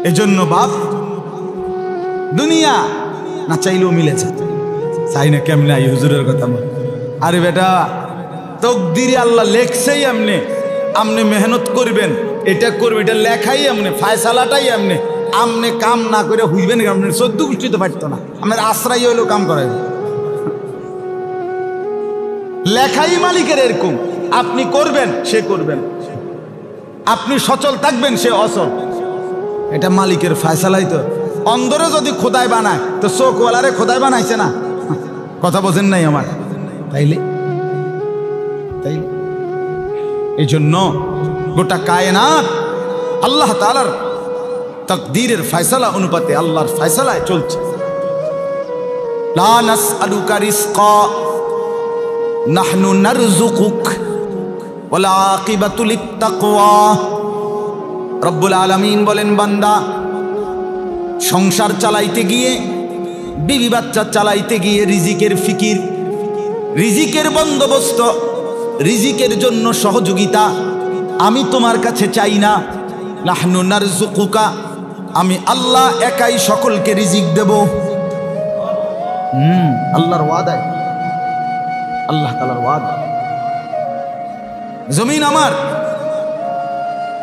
এজন্য বাপ দুনিয়া না চাইলেও মিলেছে, চাই না কেমনে এই হুজুরের কথা বল। আরে বেটা তকদিরে আল্লাহ লেখছেই এমনি, আপনি মেহনত করবেন, এটা করবে, এটা লেখাই এমনি, ফায়সালাটাই এমনি। আপনি কাম না করে হইবেন, আপনি 14 গোষ্ঠী তো পারতো না, আপনার আশ্রয় হইলেও কাম করাইবে। লেখাই মালিকের এরকম, আপনি করবেন সে করবেন, আপনি সচল থাকবেন সে অচল, এটা মালিকের ফায়সালাই। তো অন্ধরে যদি খোদাই বানায় তো চোখওয়ালারে খোদাই বানাইছে না? কথা বোঝেন নাই আমার? তাইলে এই জন্য গোটা কায়নাত আল্লাহ তাআলার তাকদীরের ফয়সালা অনুপাতে আল্লাহর ফয়সালায় চলছে। লা নাসআলুকা রিজকা নাহনু নারযুকুক ওয়াল আকিবাতু লিত্তাকওয়া। রব্বুল আলামিন বলেন, বান্দা সংসার চালাইতে গিয়ে, বিবি বাচ্চা চালাইতে গিয়ে রিজিকের ফিকির, রিজিকের বন্দোবস্ত, রিজিকের জন্য সহযোগিতা আমি তোমার কাছে চাই না। নাহনু নারযুকুকা, আমি আল্লাহ একাই সকলকে রিজিক দেব। আল্লাহর ওয়াদা, আল্লাহ তাআলার ওয়াদা। জমিন আমার,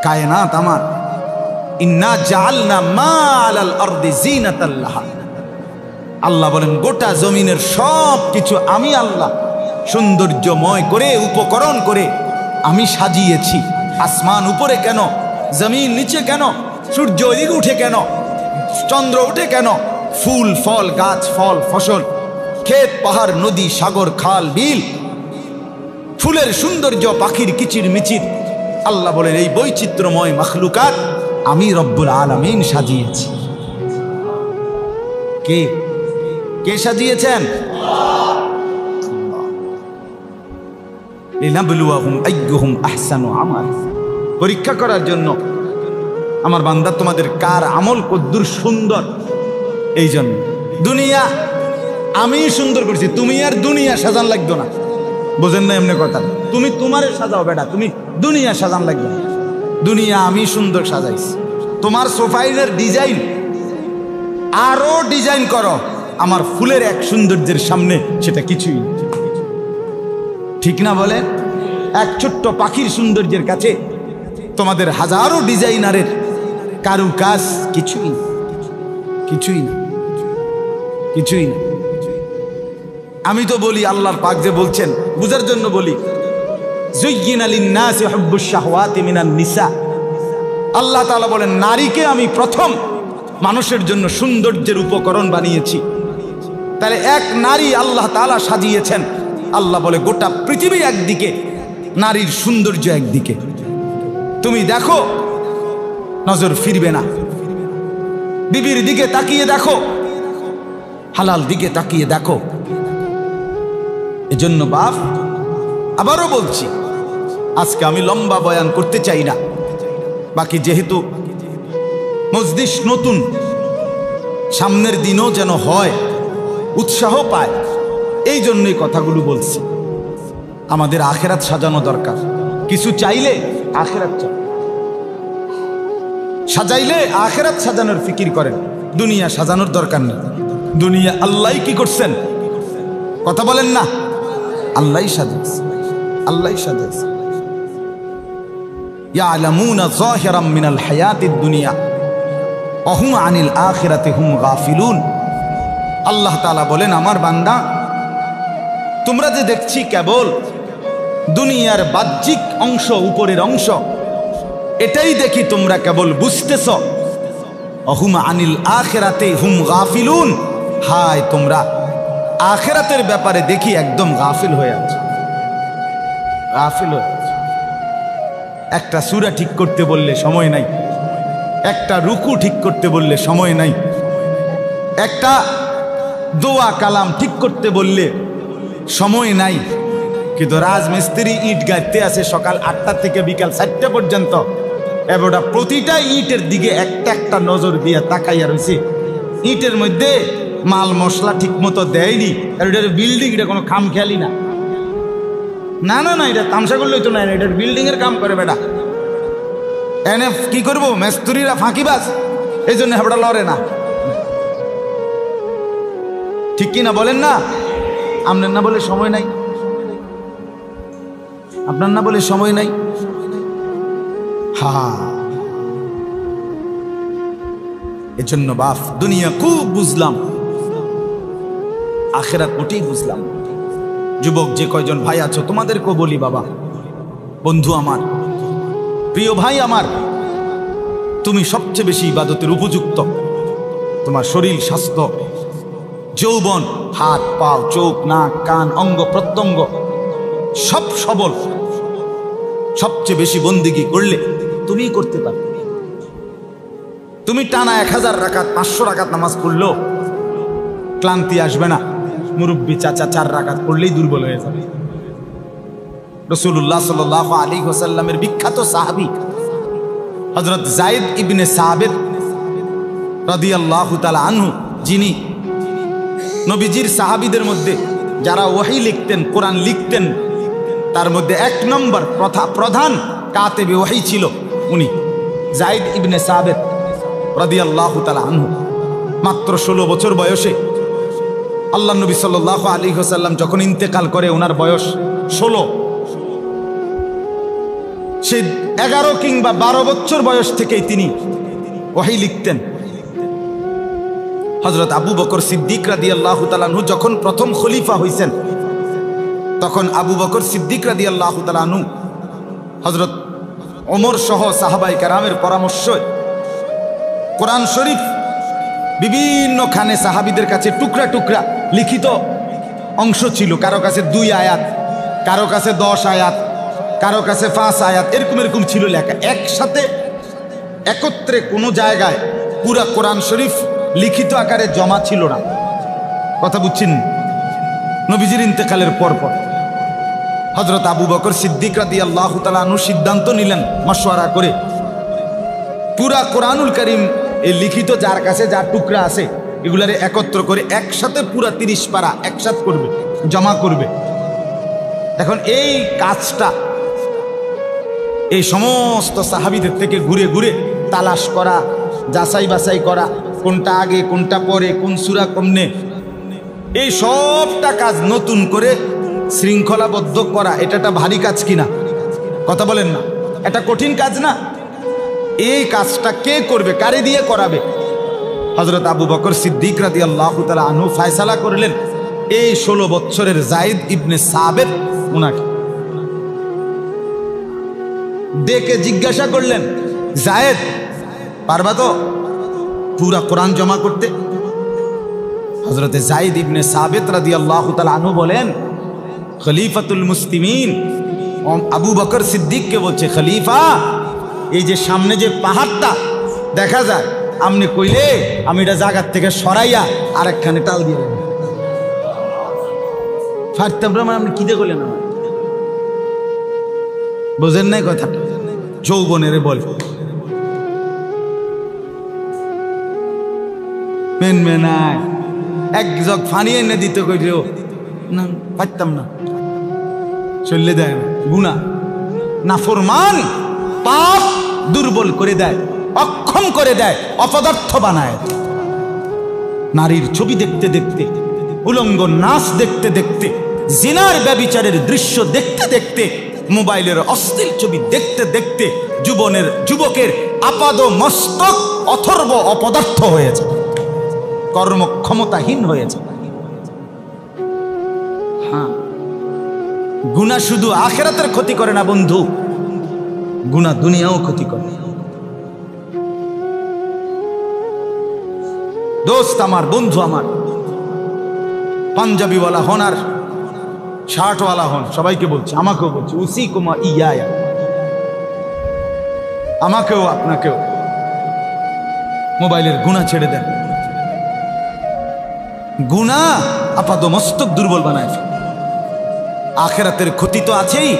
কায়নাত আমার। ইন্না জাআলনা মা আলাল আরদি জিনাতাল লাহা। আল্লাহ বলেন গোটা জমিনের সব কিছু আমি আল্লাহ সৌন্দর্যময় করে, উপকরণ করে আমি সাজিয়েছি। আসমান উপরে কেন, জমিন নিচে কেন, সূর্য ওদিকে উঠে কেন, চন্দ্র উঠে কেন, ফুল ফল গাছ ফল ফসল, ক্ষেত পাহাড় নদী সাগর খাল বিল, ফুলের সৌন্দর্য, পাখির কিচির মিচির। আল্লাহ বলেন এই বৈচিত্র্যময় মাখলুকাত আমি রব্বুল আলামিন সাজিয়েছি। কে কে সাজিয়েছেন? লিনাবলুয়াহুম আইয়ুহুম আহসানু আমাল। পরীক্ষা করার জন্য আমার বান্দা তোমাদের কার আমল কদ্দুর সুন্দর। এই জন্য দুনিয়া আমি সুন্দর করছি, তুমি আর দুনিয়া সাজান লাগতো না। বোঝেন না এমনি কথা? তুমি তোমারে সাজাও বেটা, তুমি দুনিয়া সাজান লাগবে না। দুনিয়া আমি সুন্দর সাজাইছি। তোমার সোফাইলের ডিজাইন আরো ডিজাইন করো, আমার ফুলের এক সৌন্দর্যের সামনে সেটা কিছুই না। ঠিক না বলেন? এক ছোট্ট পাখির সৌন্দর্যের কাছে তোমাদের হাজারো ডিজাইনারের কারু কাজ কিছুই না, কিছুই না, কিছুই না। আমি তো বলি আল্লাহর পাক যে বলছেন বুঝার জন্য বলি, যুয়্যিনা লিন-নাসি হুব্বুশ শাহওয়াতি মিনান নিসা। আল্লাহ তাআলা বলেন নারীকে আমি প্রথম মানুষের জন্য সৌন্দর্যের উপকরণ বানিয়েছি। তাহলে এক নারী আল্লাহ তাআলা সাজিয়েছেন। আল্লাহ বলে গোটা পৃথিবী একদিকে, নারীর সৌন্দর্য একদিকে। তুমি দেখো, নজর ফিরবে না। বিবির দিকে তাকিয়ে দেখো, হালাল দিকে তাকিয়ে দেখো। এজন্য বাপ আবারও বলছি, আজকে আমি লম্বা বয়ান করতে চাই না। বাকি যেহেতু মজলিস নতুন, সামনের দিনও যেন হয়, উৎসাহ পায়, এই জন্যই কথাগুলো বলছি। আমাদের আখেরাত সাজানো দরকার। কিছু চাইলে আখেরাত সাজাইলে আখেরাত সাজানোর ফিকির করেন, দুনিয়া সাজানোর দরকার নেই। দুনিয়া আল্লাহ কি করছেন? কথা বলেন না? আল্লাহ সাজাইছে, আল্লাহ সাজাইছে। ইয়ালামুনা যাহিরাম মিনাল হায়াতিদ দুনিয়া ওয়া হুম আনিল আখিরাতি হুম গাফিলুন। আল্লাহ তাআলা বলেন আমার বান্দা, তোমরা যে দেখছি কেবল দুনিয়ার বাহ্যিক অংশ, উপরের অংশ, এটাই দেখি তোমরা কেবল বুঝতেছ। ওয়া হুম আনিল আখিরাতি হুম গাফিলুন। হায় তোমরা আখিরাতের ব্যাপারে দেখি একদম গাফিল হয়ে আছো, গাফিল হয়ে আছো। একটা সূরা ঠিক করতে বললে সময় নাই, একটা রুকু ঠিক করতে বললে সময় নাই, একটা দোয়া কালাম ঠিক করতে বললে সময় নাই। কিন্তু রাজমিস্ত্রি ইট গাঁথতে আছে সকাল 8টা থেকে বিকাল 4টা পর্যন্ত। এবারটা প্রতিটা ইটের দিকে একটা একটা নজর দিয়ে তাকাইয়া রয়েছে। ইটের মধ্যে মাল মশলা ঠিক মতো দেয়নি, আর এটার বিল্ডিং, এটা কোনো খাম খেয়ালি না। না না না, এটা তামসা করলেই তো না, এটার বিল্ডিং এর কাম করে বেটা। এনে কি করবো? মিস্ত্রিরা ফাঁকিবাজ, এই জন্য হেবড়া লড়ে না। ঠিক কিনা বলেন না? আপনার না বলে সময় নাই, আপনার না বলে সময় নাই। এজন্য বাপ দুনিয়া খুব বুঝলাম, আখেরাত মোটেই বুঝলাম। যুবক যে কয়জন ভাই আছো তোমাদেরকেও বলি, বাবা, বন্ধু আমার, প্রিয় ভাই আমার, তুমি সবচেয়ে বেশি ইবাদতের উপযুক্ত। তোমার শরীর, স্বাস্থ্য, যৌবন, হাত পা, চোখ, নাক, কান, অঙ্গ প্রত্যঙ্গ সব সবল। সবচেয়ে বেশি বন্দিগি করলে তুমিই করতে পারবে। তুমি টানা 1000 রাকাত 500 রাকাত নামাজ পড়লেও ক্লান্তি আসবে না। মুরব্বী চাচা 4 রাকাত পড়লেই দুর্বল হয়ে যাবে। রাসূলুল্লাহ সাল্লাল্লাহু আলাইহি ওয়াসাল্লামের বিখ্যাত সাহাবী হযরত যায়েদ ইবনে সাবিত রাদিয়াল্লাহু তাআলা আনহু, যিনি নবীজির সাহাবীদের মধ্যে যারা ওহী লিখতেন, কোরআন লিখতেন, তার মধ্যে 1 নম্বর প্রধান কাতেবে ওহী ছিল উনি, যায়েদ ইবনে সাবিত রাদিয়াল্লাহু তাআলা আনহু। মাত্র 16 বছর বয়সে আল্লাহ নবী সাল্লাল্লাহু আলাইহি ওয়াসাল্লাম যখন ইন্তেকাল করে, ওনার বয়স 16। সে 11 কিংবা 12 বছর বয়স থেকেই তিনি ওহী লিখতেন। হযরত আবু বকর সিদ্দিক রাদিয়াল্লাহু তাআলা আনহু যখন প্রথম খলিফা হইছেন, তখন আবু বকর সিদ্দিক রাদিয়াল্লাহু তাআলা আনহু হযরত ওমর সহ সাহাবায়ে কেরামের পরামর্শে কোরআন শরীফ বিভিন্ন খানে সাহাবীদের কাছে টুকরা টুকরা লিখিত অংশ ছিল। কারো কাছে 2 আয়াত, কারো কাছে 10 আয়াত, কারো কাছে 5 আয়াত, এরকম ছিল লেখা। একসাথে একত্রে কোনো জায়গায় পুরা কোরআন শরীফ লিখিত আকারে জমা ছিল না। কথা বুঝছেন? নবীজির ইন্তেকালের পরপর হযরত আবু বকর সিদ্দিক রাদিয়াল্লাহু তাআলা আনহু সিদ্ধান্ত নিলেন মাশওয়ারা করে, পুরা কোরআনুল কারীম এই লিখিত যার কাছে যা টুকরা আছে এগুলারে একত্র করে একসাথে পুরা 30 পারা একসাথে করবে, জমা করবে। এখন এই কাজটা এই সমস্ত সাহাবীদের থেকে ঘুরে ঘুরে তালাশ করা, যাচাই বাছাই করা, কোনটা আগে কোনটা পরে, কোন সূরা কমনে, এই সবটা কাজ নতুন করে শৃঙ্খলাবদ্ধ করা, এটা একটা ভারী কাজ কিনা? কথা বলেন না? এটা কঠিন কাজ না? এই কাজটা কে করবে, কারে দিয়ে করাবে? হযরত আবু বকর সিদ্দিক রাদিয়াল্লাহু তাআলা আনহু ফয়সালা করলেন এই 16 বছরের যায়েদ ইবনে সাবিত উনাকে ডেকে জিজ্ঞাসা করলেন, যায়েদ, পারবা তো পুরা কোরআন জমা করতে? হযরতে যায়েদ ইবনে সাবিত রাদিয়াল্লাহু তাআলা আনহু বলেন, খলিফাতুল মুসলিমিন আবু বকর সিদ্দিককে বলছে, খলিফা, এই যে সামনে যে পাহাড়টা দেখা যায়, আপনি কইলে আমি এটা জায়গার থেকে সরাইয়া আরেকখানে টাল দিয়ে দেব। আপনি কি দিয়ে করলেন? বোঝেন নাই কথাটা? যৌবনের বলে মেনমেনায় এক জগ ফানি এনে দিতে কইলেও না, পারতাম না, চললে দেয় না। গুনাহ, নাফরমান, পাপ দুর্বল করে দেয়, অক্ষম করে দেয়, অপদার্থ বানায়। নারীর ছবি দেখতে দেখতে, উলঙ্গ নাচ দেখতে দেখতে, জিনার ব্যভিচারের দৃশ্য দেখতে দেখতে, মোবাইলের অশ্লীল ছবি দেখতে দেখতে যুবকের আপাদ মস্তক অথর্ব অপদার্থ হয়েছে, কর্মক্ষমতাহীন হয়েছে। হ্যাঁ, গুনাহ শুধু আখিরাতের ক্ষতি করে না বন্ধু, গুনাহ দুনিয়াও ক্ষতি করে। দোস্ত আমার, বন্ধু আমার, পাঞ্জাবিওয়ালা হন আর শার্টওয়ালা হন, সবাইকে বলছি, আমাকেও বলছি, উসি কুমা ইয়া, আমাকেও আপনাকেও মোবাইলের গুনাহ ছেড়ে দেন। গুনাহ আপাদ মস্তক দুর্বল বানায়। আখিরাতের ক্ষতি তো আছেই,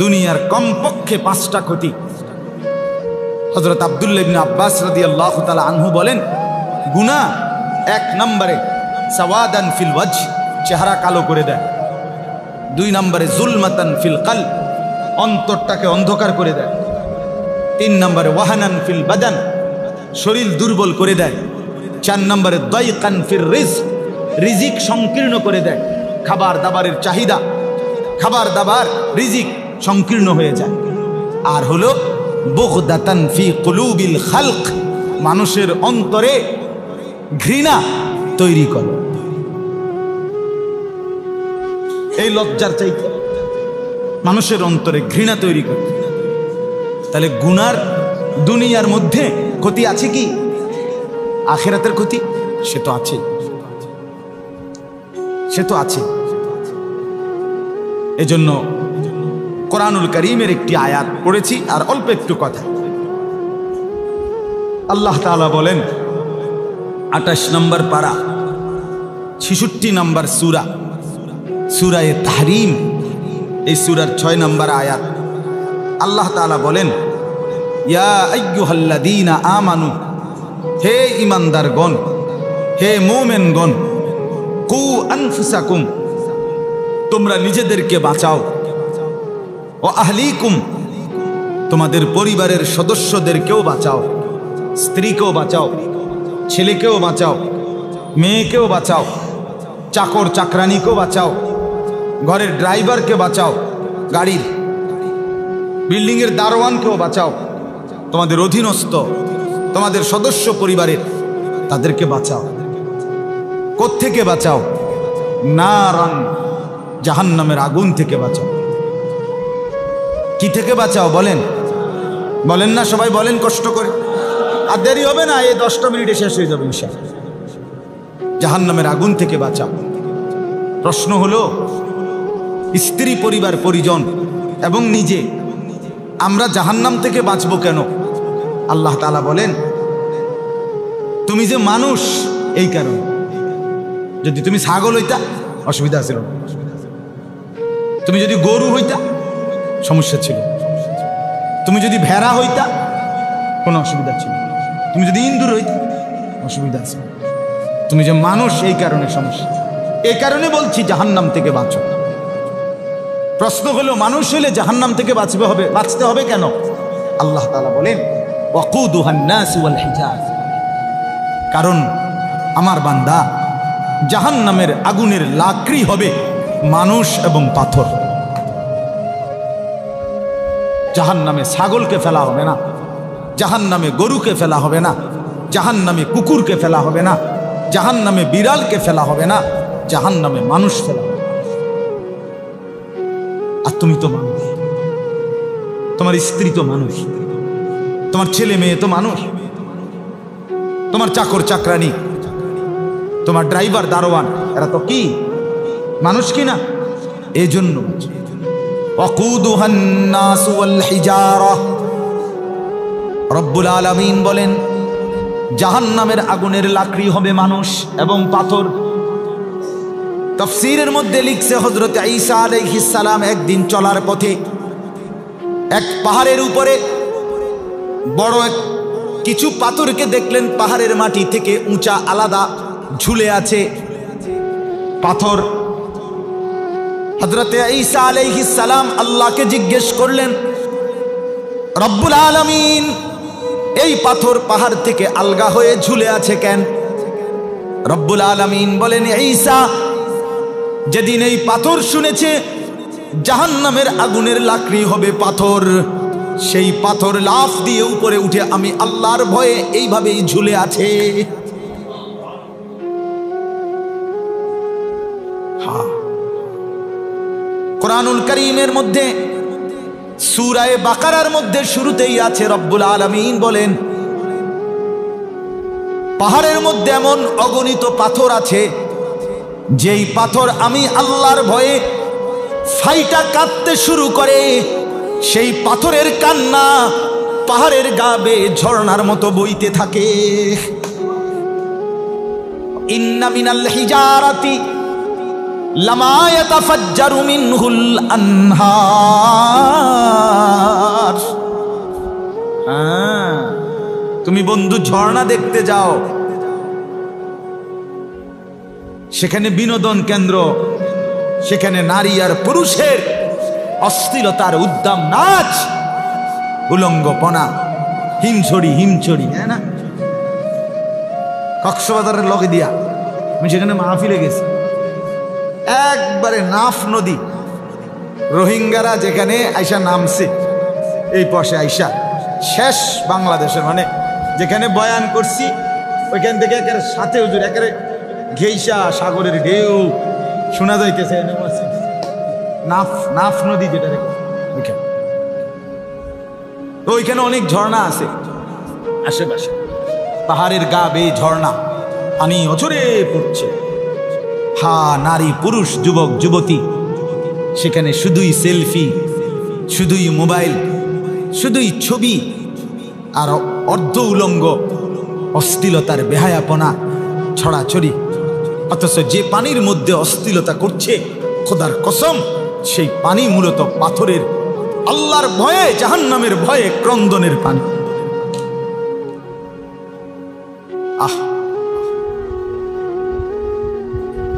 দুনিয়ার কমপক্ষে 5টা ক্ষতি। হযরত আব্দুল্লাহ ইবনে আব্বাস রাদিয়াল্লাহু তাআলা আনহু বলেন, গুনাহ 1 নম্বরে সাওয়াদান ফিল ওয়াজহ, চেহারা কালো করে দেয়। 2 নম্বরে জুলমাতান ফিল কলব, অন্তরটাকে অন্ধকার করে দেয়। 3 নম্বরে ওয়াহানান ফিল বাদান, শরীর দুর্বল করে দেয়। 4 নম্বরে দাইকান ফির রিজক, রিজিক সংকীর্ণ করে দেয়। খাবার দাবারের চাহিদা, খাবার দাবার রিজিক সংকীর্ণ হয়ে যায়। আর হলো বুগদাতান ফি কুলুবিল খালক, মানুষের অন্তরে ঘৃণা তৈরি করে। এই লজ্জার চাইতে মানুষের অন্তরে ঘৃণা তৈরি করে। তাহলে গুনার দুনিয়ার মধ্যে ক্ষতি আছে কি? আখিরাতের ক্ষতি সে তো আছে, সে তো আছে। এজন্য কোরআনুল কারীমের একটি আয়াত পড়েছি, আর অল্প একটু কথা। আল্লাহ তাআলা বলেন 28 নম্বর পারা 66 নম্বর সূরা, সূরায়ে তাহরিম, এই সূরার 6 নম্বর আয়াত। আল্লাহ তাআলা বলেন, ইয়া আইয়ুহাল্লাযীনা আমানু, হে ঈমানদারগণ, হে মুমিনগণ, কু আনফুসাকুম, তোমরা নিজেদেরকে বাঁচাও, ও আহলিকুম, তোমাদের পরিবারের সদস্যদেরকেও বাঁচাও, স্ত্রীকেও বাঁচাও, ছেলেকেও বাঁচাও, মেয়েকেও বাঁচাও, চাকর চাকরানিকেও বাঁচাও, ঘরের ড্রাইভারকে বাঁচাও, গাড়ির বিল্ডিংয়ের দারোয়ানকেও বাঁচাও, তোমাদের অধীনস্থ তোমাদের সদস্য পরিবারের তাদেরকে বাঁচাও। কোত্থেকে বাঁচাও? নারান, জাহান্নামের আগুন থেকে বাঁচাও। কি থেকে বাঁচাও বলেন? বলেন না সবাই, বলেন কষ্ট করে। আর দেরি হবে না, এই 10টা মিনিটে শেষ হয়ে যাবে ইনশাআল্লাহ। জাহান্নামের আগুন থেকে বাঁচাও। প্রশ্ন হলো, স্ত্রী, পরিবার, পরিজন এবং নিজে আমরা জাহান্নাম থেকে বাঁচবো কেন? আল্লাহ তাআলা বলেন, তুমি যে মানুষ এই কারণে। যদি তুমি ছাগল হইতা অসুবিধা ছিল, তুমি যদি গরু হইতা সমস্যা ছিল, তুমি যদি ভেড়া হইতা কোনো অসুবিধা ছিল, তুমি যদি ইন্দুর হইতা অসুবিধা আছে। তুমি যে মানুষ এই কারণে সমস্যা। এই কারণে বলছি জাহান্নাম থেকে বাঁচো। প্রশ্ন হলো, মানুষ হলে জাহান্নাম থেকে বাঁচতে হবে কেন? আল্লাহ তাআলা বলেন, ওয়াকুদুহান নাস ওয়াল হিজাজ, কারণ আমার বান্দা জাহান্নামের আগুনের লাকড়ি হবে মানুষ এবং পাথর। জাহান্নামে ছাগলকে ফেলা হবে না, জাহান্নামে গরুকে ফেলা হবে না, জাহান্নামে কুকুরকে ফেলা হবে না, জাহান্নামে বিড়ালকে ফেলা হবে না, জাহান্নামে মানুষ ফেলা হবে। আর তুমি তো মানুষ, তোমার স্ত্রী তো মানুষ, তোমার ছেলে মেয়ে তো মানুষ, তোমার চাকর চাকরানি, তোমার ড্রাইভার দারোয়ান, এরা তো কি মানুষ কি না? এই জন্য ওয়াকুদুহান নাস ওয়াল হিজারা, রব্বুল আলামিন বলেন জাহান্নামের আগুনের লাকড়ি হবে মানুষ এবং পাথর। তাফসীরের মধ্যে লিখছে, হযরত ঈসা আলাইহিস সালাম একদিন চলার পথে এক পাহাড়ের উপরে বড় কিছু পাথরকে দেখলেন, পাহাড়ের মাটি থেকে উঁচা আলাদা ঝুলে আছে পাথর। হযরত ঈসা আলাইহিস সালাম আল্লাহকে জিজ্ঞেস করলেন, রব্বুল আলামিন এই পাথর পাহাড় থেকে আলগা হয়ে ঝুলে আছে কেন? রব্বুল আলামিন বলেন, ঈসা যেদিন এই পাথর শুনেছে জাহান্নামের আগুনের লাকড়ি হবে পাথর, সেই পাথর লাফ দিয়ে উপরে উঠে আমি আল্লাহর ভয়ে এইভাবেই ঝুলে আছে। কোরআনুল কারীমের মধ্যে সূরা বাকারার মধ্যে শুরুতেই আছে, রব্বুল আলামিন বলেন পাহাড়ের মধ্যে এমন অগণিত পাথর আছে যেই পাথর আমি আল্লাহর ভয়ে ফাইটা কাঁদতে শুরু করে, সেই পাথরের কান্না পাহাড়ের গা বেয়ে ঝর্ণার মতো বইতে থাকে। ইন্না মিনাল হিজারাতি লামা ইয়াতাফাজ্জারু মিনহুল আনহার। তুমি বন্ধু ঝর্ণা দেখতে যাও, সেখানে বিনোদন কেন্দ্র, সেখানে নারী আর পুরুষের অশ্লীলতার উদ্দাম নাচ, উলঙ্গপনা, হিমছড়ি, হ্যাঁ না, কক্সবাজারের লগে দিয়া আমি সেখানে মাহফিলে গেছি। একবারে নাফ নদী, রোহিঙ্গারা যেখানে আইসা নামছে, এই পাশে আইসা শেষ বাংলাদেশের, মানে যেখানে বয়ান করছি ওইখান থেকে একেবারে সাথে হুজুর একেবারে ঘেইসা সাগরের ঢেউ শোনা যাইতেছে। নাফ নাফ নদী যেটা রেখে ওইখানে, তো ওইখানে অনেক ঝর্ণা আছে আশেপাশে, পাহাড়ের গা বেয়ে ঝর্ণা, পানি অঝরে পড়ছে। হা নারী পুরুষ যুবক যুবতী সেখানে শুধুই সেলফি, শুধুই মোবাইল, শুধুই ছবি আর অর্ধ উলঙ্গ অশ্লীলতার বেহায়াপনা ছড়াছড়ি। অথচ যে পানির মধ্যে অশ্লীলতা করছে, খোদার কসম সেই পানি মূলত পাথরের, আল্লাহর ভয়ে, জাহান্নামের ভয়ে ক্রন্দনের পানি।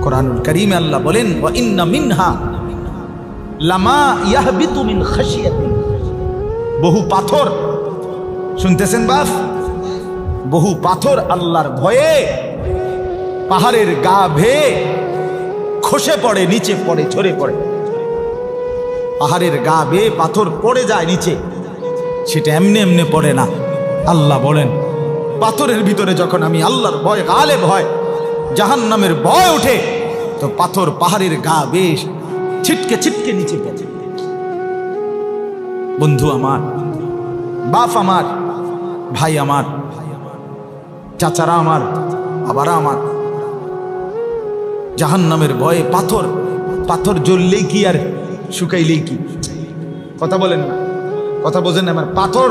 কোরআনুল কারীমে আল্লাহ বলেন, ওয়া ইন্না মিনহা লামা ইয়াহবিতু মিন খাশিয়াতি। বহু পাথর, শুনতেছেন বাপ, বহু পাথর আল্লাহর ভয়ে পাহাড়ের গা ভেয়ে খসে পড়ে, নিচে পড়ে, ঝরে পড়ে। পাহাড়ের গা বেয়ে পাথর পড়ে যায় নিচে, সেটা এমনি এমনি পড়ে না। আল্লাহ বলেন, পাথরের ভিতরে যখন আমি আল্লাহর ভয়, গালেব হয়, জাহান্নামের ভয় ওঠে, তো পাথর পাহাড়ের গা বেয়ে ছিটকে ছিটকে নিচে পড়ে। বন্ধু আমার, বাপ আমার, ভাই আমার, চাচারা আমার, বাবারা আমার, জাহান্নামের ভয়ে পাথর, পাথর জ্বললেই কি আর শুকাইলেই কি? কথা বলেন না, কথা বোঝেন না আমার? পাথর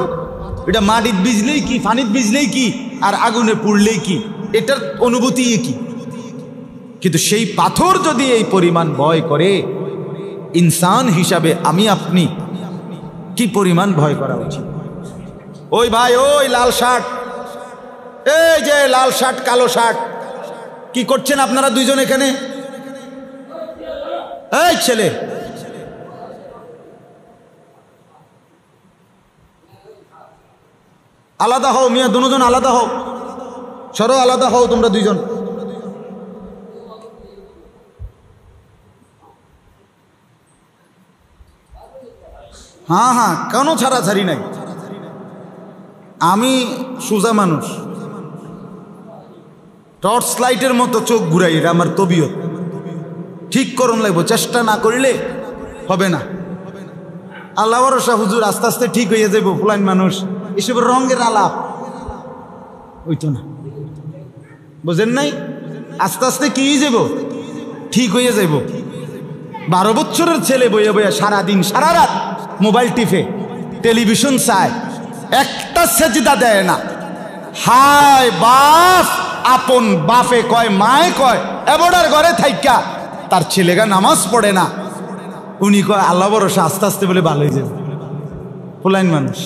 এটা মাটির ভিজলেই কি, পানির ভিজলেই কি, আর আগুনে পুড়লেই কি, এটার অনুভূতি কি? কিন্তু সেই পাথর যদি এই পরিমাণ ভয় করে, ইনসান হিসাবে আমি আপনি কি পরিমাণ ভয় করা উচিত? ওই ভাই, ওই লাল শার্ট, এই যে লাল শার্ট কালো শার্ট, কি করছেন আপনারা দুইজন এখানে? এই ছেলে, আলাদা হও মিয়া, দুজন আলাদা হও, সরো, আলাদা হও তোমরা দুইজন। হ্যাঁ হ্যাঁ, কেন ছাড়াছাড়ি নাই, আমি সোজা মানুষ, টর্চ লাইটের মতো চোখ ঘুরাই, এটা আমার তবিয়ত। ঠিক করুন লাগবো, চেষ্টা না করলে হবে না। আল্লাহ ভরসা হুজুর, আস্তে আস্তে ঠিক হয়ে যাবো। ফুলাইন মানুষ, এসব রঙের আলাপ হইতো না, বুঝেন নাই? আস্তে আস্তে কি যাব, ঠিক হয়ে যাব। 12 বছরের ছেলে বইয়া বইয়া সারাদিন সারা রাত মোবাইল টিপে, টেলিভিশন চায়, একটা সেজদা দেয় না। হায় বাপ, আপন বাপে কয়, মায়ে কয়, এবড়ার ঘরে থাইকা তার ছেলেগা নামাজ পড়ে না, উনি কয় আল্লাহ ভরসা আস্তে আস্তে বলে ভালো হয়ে যাবে। ফুলাইন মানুষ,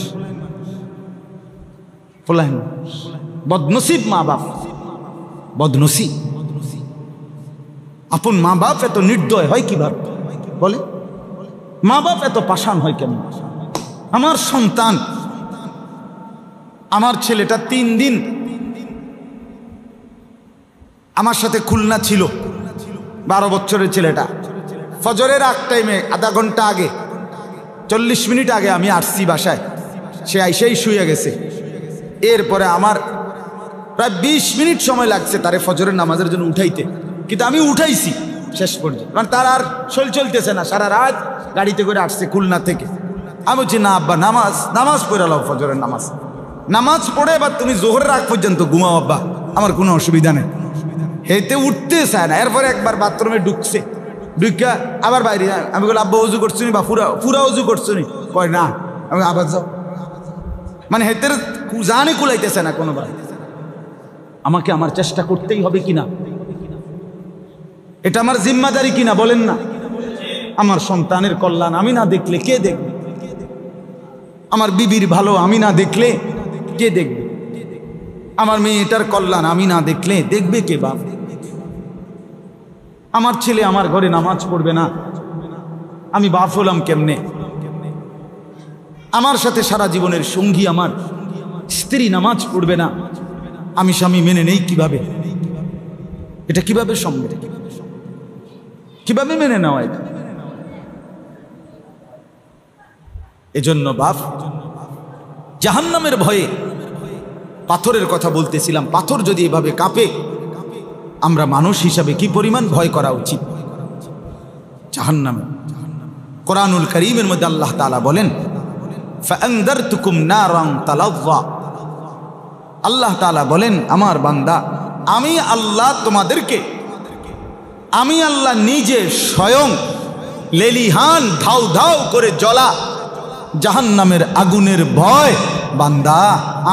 ফুলাইন মানুষ, বদনসিব মা বাপ, বদনসিব। আপন মা বাপ এত নির্দয় হয় কিভাবে বলে? মা বাপ এত পাষাণ হয় কেন? আমার সন্তান, আমার ছেলেটা 3 দিন আমার সাথে খুলনা ছিল, 12 বছরের ছেলেটা। ফজরের আগ টাইমে আধা ঘন্টা আগে, 40 মিনিট আগে আমি আসছি বাসায়, সে আইসেই শুয়ে গেছে। এরপরে আমার প্রায় 20 মিনিট সময় লাগছে তারে ফজরের নামাজের জন্য উঠাইতে, কিন্তু আমি উঠাইছি শেষ পর্যন্ত, কারণ তার আর শরীর চলতেছে না। সারা রাত গাড়িতে করে আসছে খুলনা থেকে। আমি বলছি না আব্বা, নামাজ পড়ে লাও, ফজরের নামাজ পড়ে এবার তুমি জোহরের আগ পর্যন্ত ঘুমাও আব্বা, আমার কোনো অসুবিধা নেই। হেতে উঠতে চায় না। এরপরে একবার বাথরুমে ঢুকছে, ঢুকা আবার বাইরে। আমি বলি আব্বা অজু করছো নি বা পুরা অজু করছো নি? কয় না। আমি আবার যাও, মানে হেতের জানে কুলাইতেছে না কোনোবার। আমাকে আমার চেষ্টা করতেই হবে কিনা, এটা আমার জিম্মাদারি কিনা বলেন না? আমার সন্তানের কল্যাণ আমি না দেখলে কে দেখবে? আমার বিবির ভালো আমি না দেখলে কে দেখবে? আমার মেয়েটার কল্যাণ আমি না দেখলে দেখবে কে বাপ? আমার ছেলে আমার ঘরে নামাজ পড়বে না, আমি বাপ হলাম কেমনে? আমার সাথে সারা জীবনের সঙ্গী আমার স্ত্রী নামাজ পড়বে না, আমি স্বামী মেনে নেই কিভাবে? এটা কিভাবে সম্ভব? কিভাবে মেনে নেওয়া এটা? এজন্য বাপ, জাহান্নামের ভয়ে পাথরের কথা বলতেছিলাম, পাথর যদি এভাবে কাঁপে, আমরা মানুষ হিসাবে কি পরিমাণ ভয় করা উচিত জাহান্নামে। কোরআনুল কারীমের মধ্যে আল্লাহ তাআলা বলেন, ফাআনযারতুকুম নারান তালাযযা। আল্লাহ তাআলা বলেন, আমার বান্দা আমি আল্লাহ তোমাদেরকে, আমি আল্লাহ নিজে স্বয়ং লেলিহান ধাউ ধাউ করে জ্বলা জাহান্নামের আগুনের ভয় বান্দা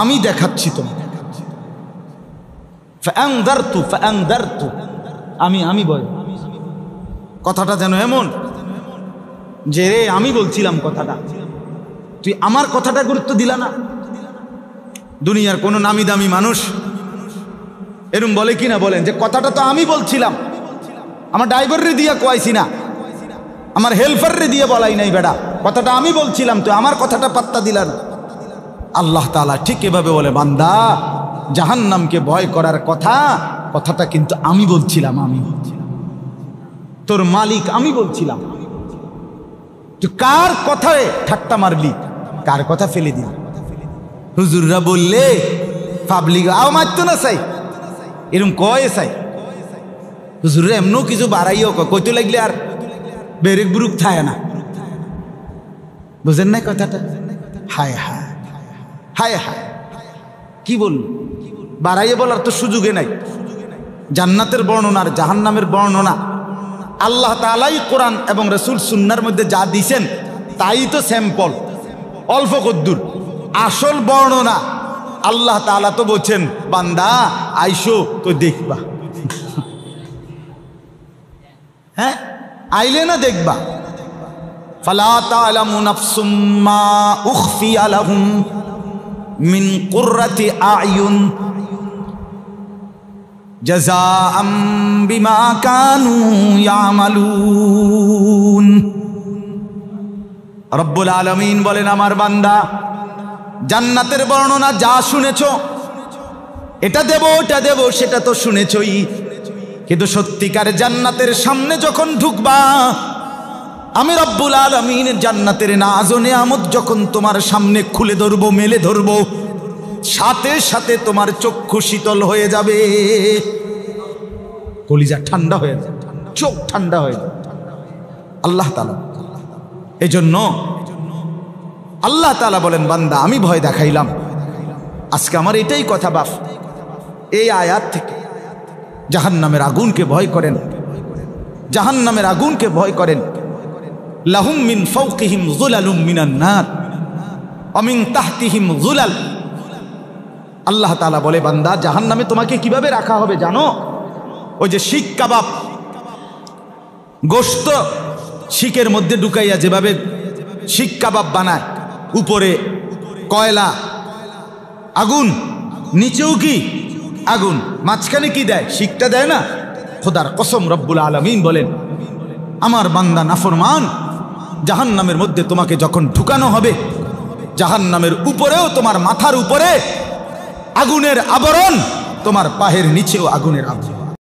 আমি দেখাচ্ছি তোমাকে। ফাআনযারতু, আমি ভয়। কথাটা যেন এমন যে রে আমি বলছিলাম কথাটা, তুই আমার কথাটা গুরুত্ব দিলা না। দুনিয়ার কোনো নামি দামি মানুষ এরম বলে কিনা বলেন যে কথাটা তো আমি বলছিলাম, আমার ড্রাইভাররে দিয়া কয়াইছি না, আমার হেল্পাররে দিয়ে বলাই নাই, বেটা কথাটা আমি বলছিলাম, তো আমার কথাটা পাত্তা দিলা না। আল্লাহ তাআলা ঠিক এভাবে বলে, বান্দা জাহান্নামকে ভয় করার কথাটা কিন্তু আমি বলছিলাম, তোর মালিক আমি বলছিলাম। তুই কার কথায় ঠাট্টা মারলি, কার কথা ফেলে দিলি? হুজুররা বললে পাবলিক আও মারতো না চাই, এরকম কয় চাই। হুজুররা এমনও কিছু বাড়াইও কইতে লাগলে আর বেরেক বুরুক থায় না, বুঝেন না কথাটা? হায় হায় হায় হায়, কি বলল? বাড়াইয়ে বলার তো সুযোগে নাই। জান্নাতের বর্ণনা আর জাহান্নামের বর্ণনা আল্লাহ তাআলাই কোরআন এবং রাসূল সুন্নাহর মধ্যে যা দিয়েছেন তাই তো স্যাম্পল, অল্প কদ্দুর। আসল বর্ণনা আল্লাহ তাআলা তো বলছেন, বান্দা আইসো তো দেখবা। হ্যাঁ, আইলে না দেখবা। ফালা তা'লামু নাফসুম মা উখফিয়া লাহুম মিন কুররাতি আ'য়ুন জাযাআম বিমা কানু ইয়ামালুন। রব্বুল আলামিন বলেন, আমার বান্দা জান্নাতের বর্ণনা যা শুনেছো, এটা দেব ওটা দেব সেটা তো শুনেছই, কিন্তু সত্যিকার জান্নাতের সামনে যখন ঢুকবা, আমি রব্বুল আলামিন জান্নাতের নাজ ও নেয়ামত যখন তোমার সামনে খুলে ধরবো, মেলে ধরবো, সাথে সাথে তোমার চক্ষু শীতল হয়ে যাবে, কলিজা ঠান্ডা হয়ে যাবে, চোখ ঠান্ডা হয়ে যাবে। আল্লাহ তাআলা এজন্য আল্লাহ তাআলা বলেন, বান্দা আমি ভয় দেখাইলাম। আজকে আমার এটাই কথা বাপ, এই আয়াত থেকে জাহান্নামের আগুনকে ভয় করেন, জাহান্নামের আগুনকে ভয় করেন। লাহুম মিন ফাওকিহিম যুলালুম মিনান নার ওয়া মিন তাহতিহিম যুলাল। আল্লাহ তাআলা বলে, বান্দা জাহান্নামে তোমাকে কিভাবে রাখা হবে জানো? ওই যে শিক কাবাব, গোশত শিকের মধ্যে ঢুকাইয়া যেভাবে শিক কাবাব বানায়, উপরে কয়লা আগুন, নিচেও কি আগুন, মাঝখানে কি দেয়? শিকটা দেয় না? খোদার কসম রব্বুল আলামিন বলেন, আমার বান্দা নাফরমান, জাহান্নামের মধ্যে তোমাকে যখন ঢুকানো হবে, জাহান্নামের উপরেও, তোমার মাথার উপরে আগুনের আবরণ, তোমার পায়ের নিচেও আগুনের আবরণ।